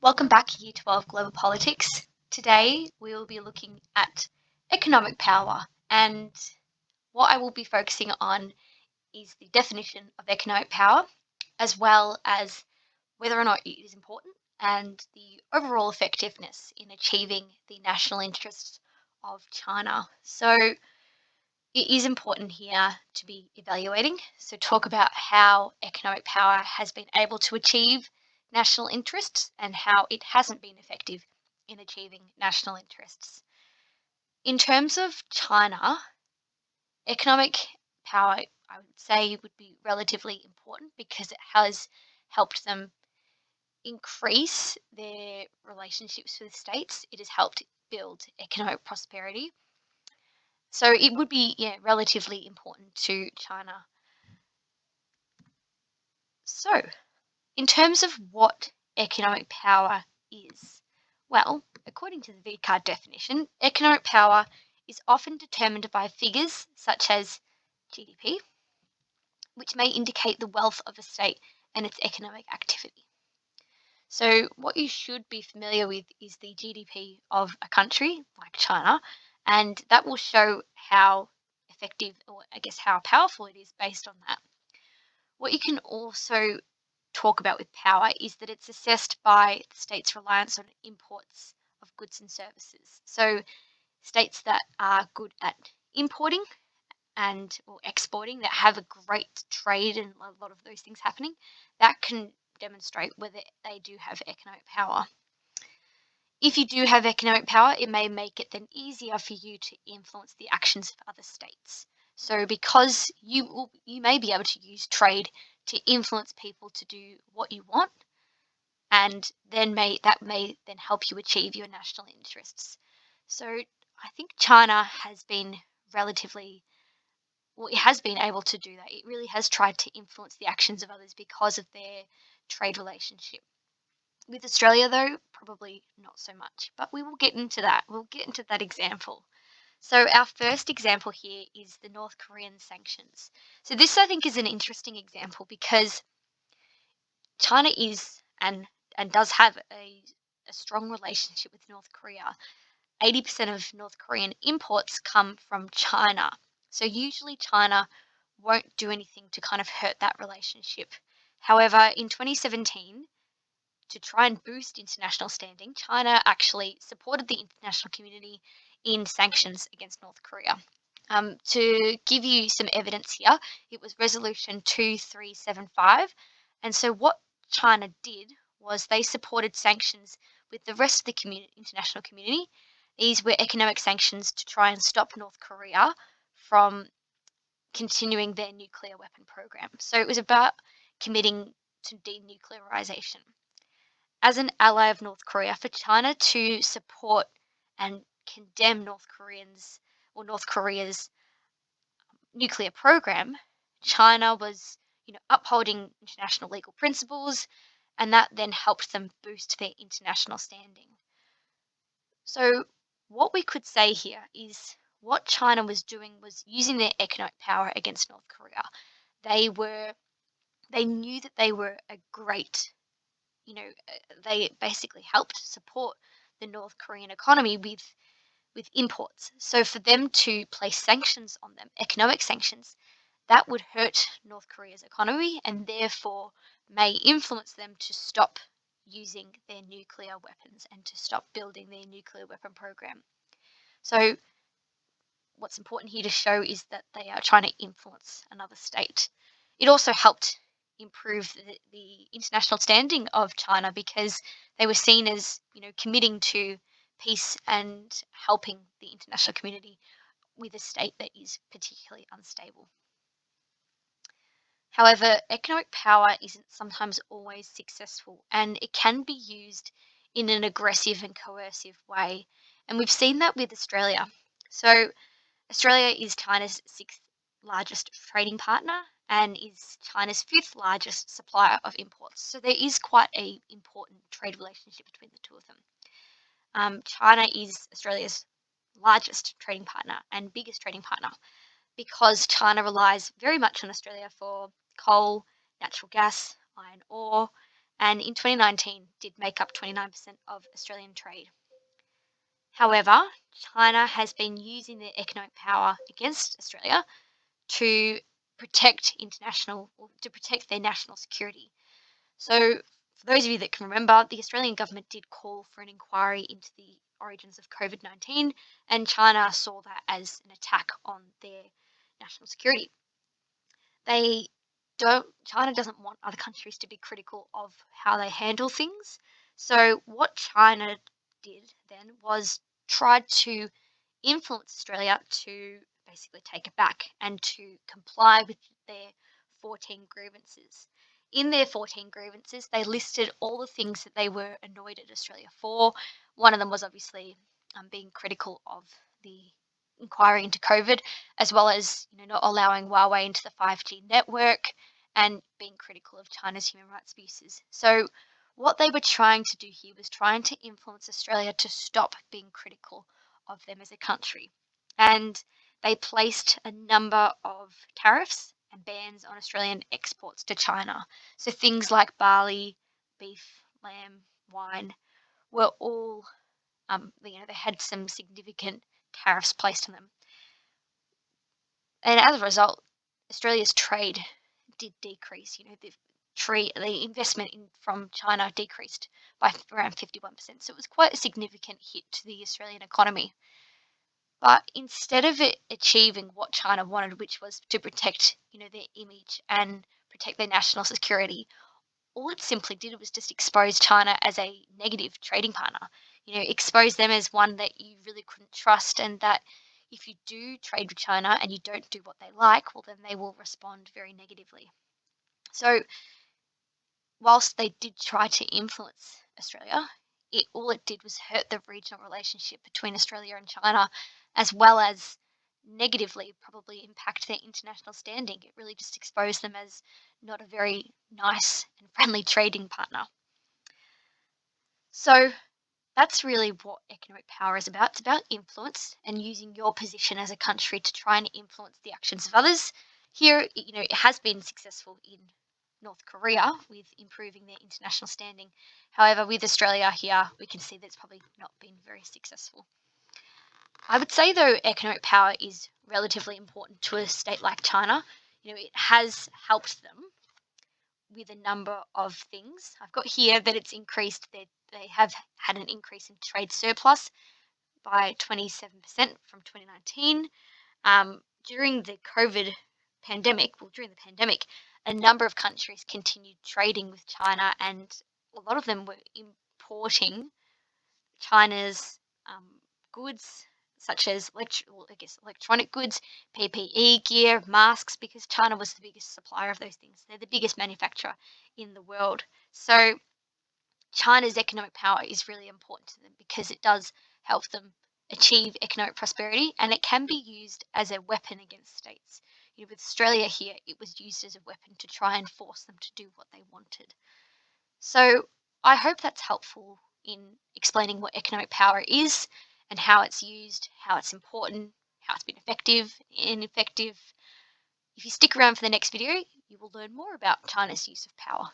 Welcome back, Year 12 Global Politics. Today we will be looking at economic power, and what I will be focusing on is the definition of economic power, as well as whether or not it is important and the overall effectiveness in achieving the national interests of China. So it is important here to be evaluating. So talk about how economic power has been able to achieve national interests and how it hasn't been effective in achieving national interests. In terms of China, economic power, I would say, would be relatively important because it has helped them increase their relationships with states. It has helped build economic prosperity. So it would be relatively important to China. So, in terms of what economic power is, well, according to the VCAR definition, economic power is often determined by figures such as GDP, which may indicate the wealth of a state and its economic activity. So, what you should be familiar with is the GDP of a country like China, and that will show how effective, or I guess how powerful it is based on that. What you can also talk about with power is that it's assessed by the state's reliance on imports of goods and services. So, states that are good at importing and or exporting, that have a great trade and a lot of those things happening, that can demonstrate whether they do have economic power. If you do have economic power, it may make it then easier for you to influence the actions of other states. So because you may be able to use trade to influence people to do what you want, and then that may then help you achieve your national interests. So I think China has been it has been able to do that. It really has tried to influence the actions of others because of their trade relationship. With Australia, though, probably not so much. But we will get into that. We'll get into that example. So our first example here is the North Korean sanctions. So this, I think, is an interesting example because China is and does have a strong relationship with North Korea. 80% of North Korean imports come from China. So usually China won't do anything to kind of hurt that relationship. However, in 2017, to try and boost international standing, China actually supported the international community in sanctions against North Korea. To give you some evidence here, it was Resolution 2375. And so what China did was they supported sanctions with the rest of the international community. These were economic sanctions to try and stop North Korea from continuing their nuclear weapon program. So it was about committing to denuclearization. As an ally of North Korea, for China to support and condemn North Korea's nuclear program, China was, upholding international legal principles, and that then helped them boost their international standing. So what we could say here is what China was doing was using their economic power against North Korea. They knew that they were a great, they basically helped support the North Korean economy with imports. So for them to place sanctions on them, economic sanctions, that would hurt North Korea's economy and therefore may influence them to stop using their nuclear weapons and to stop building their nuclear weapon program. So what's important here to show is that they are trying to influence another state. It also helped improve the international standing of China because they were seen as, committing to peace and helping the international community with a state that is particularly unstable. However, economic power isn't sometimes always successful, and it can be used in an aggressive and coercive way. And we've seen that with Australia. So Australia is China's sixth largest trading partner and is China's fifth largest supplier of imports. So there is quite an important trade relationship between the two of them. China is Australia's largest trading partner and biggest trading partner because China relies very much on Australia for coal, natural gas, iron ore, and in 2019 did make up 29% of Australian trade. However, China has been using their economic power against Australia to protect their national security. So, for those of you that can remember, the Australian government did call for an inquiry into the origins of COVID-19, and China saw that as an attack on their national security. China doesn't want other countries to be critical of how they handle things. So what China did then was tried to influence Australia to basically take it back and to comply with their 14 grievances. In their 14 grievances, they listed all the things that they were annoyed at Australia for. One of them was obviously being critical of the inquiry into COVID, as well as not allowing Huawei into the 5G network and being critical of China's human rights abuses. So what they were trying to do here was trying to influence Australia to stop being critical of them as a country. And they placed a number of tariffs and bans on Australian exports to China. So things like barley, beef, lamb, wine were all, they had some significant tariffs placed on them. And as a result, Australia's trade did decrease. The investment from China decreased by around 51%. So it was quite a significant hit to the Australian economy. But instead of it achieving what China wanted, which was to protect, their image and protect their national security, all it simply did was just expose China as a negative trading partner. Expose them as one that you really couldn't trust, and that if you do trade with China and you don't do what they like, well, then they will respond very negatively. So, whilst they did try to influence Australia, all it did was hurt the regional relationship between Australia and China, as well as negatively probably impact their international standing. It really just exposed them as not a very nice and friendly trading partner. So that's really what economic power is about. It's about influence and using your position as a country to try and influence the actions of others. Here, it has been successful in North Korea with improving their international standing. However, with Australia here, we can see that it's probably not been very successful. I would say, though, economic power is relatively important to a state like China. It has helped them with a number of things. I've got here that it's increased, they have had an increase in trade surplus by 27% from 2019. During the pandemic, a number of countries continued trading with China, and a lot of them were importing China's goods, such as electronic goods, PPE gear, masks, because China was the biggest supplier of those things. They're the biggest manufacturer in the world. So China's economic power is really important to them because it does help them achieve economic prosperity, and it can be used as a weapon against states. With Australia here, it was used as a weapon to try and force them to do what they wanted. So I hope that's helpful in explaining what economic power is and how it's used, how it's important, how it's been effective and ineffective. If you stick around for the next video, you will learn more about China's use of power.